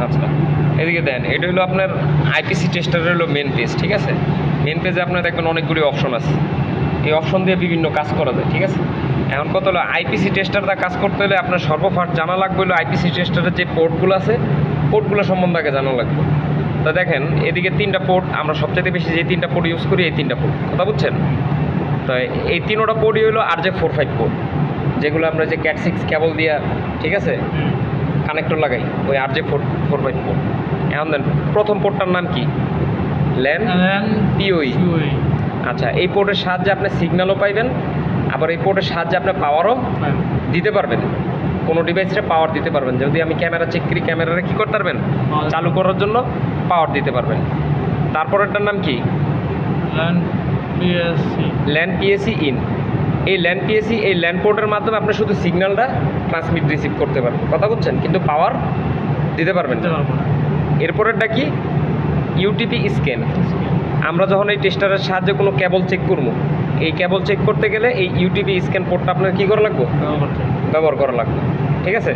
আচ্ছা, এদিকে দেন, এটা হলো আপনার আইপিসি টেস্টারের হলো মেন পেজ, ঠিক আছে। মেন পেজে আপনার দেখবেন অনেকগুলি অপশন আছে, এই অপশন দিয়ে বিভিন্ন কাজ করা যায়, ঠিক আছে। এখন কত হলো আইপিসি টেস্টারটা কাজ করতে হলে আপনার সর্বফার্স্ট জানা লাগবে হলো আইপিসি টেস্টারের যে পোর্টগুলো আছে, পোর্টগুলো সম্বন্ধে আগে জানা লাগবে। তা দেখেন এদিকে 3টা পোর্ট, আমরা সবচেয়ে বেশি যে 3টা পোর্ট ইউজ করি, এই 3টা পোর্ট, কথা বুঝছেন। তো এই 3টা পোর্টই হলো RJ45 পোর্ট, যেগুলো আমরা যে ক্যাট 6 কেবল দিয়া, ঠিক আছে, কানেক্টর লাগাই, ওই RJ45 পোর্ট। এখন দেন প্রথম পোর্টটার নাম কি? ল্যান পিওই। আচ্ছা, এই পোর্টের সাহায্যে আপনি সিগন্যালও পাইবেন, আবার এই পোর্টের সাহায্যে আপনি পাওয়ারও দিতে পারবেন, কোনো ডিভাইসে পাওয়ার দিতে পারবেন। যদি আমি ক্যামেরা চেক করি, ক্যামেরাটা কী করতে পারবেন? চালু করার জন্য পাওয়ার দিতে পারবেন। তারপরেরটার নাম কি? LAN PAC in. এই ল্যান পিএসি, এই ল্যান পোর্টের মাধ্যমে আপনি শুধু সিগন্যালটা ট্রান্সমিট রিসিভ করতে পারবেন, কথা বুঝছেন, কিন্তু পাওয়ার দিতে পারবেন না। এরপরেরটা কি? UTP scan. আমরা যখন এই টেস্টারের সাহায্যে কোনো কেবল চেক করবো, এই কেবল চেক করতে গেলে এই ইউটিপি স্ক্যান পোর্টটা আপনার কী করা লাগবে? ব্যবহার করা লাগবে, ঠিক আছে।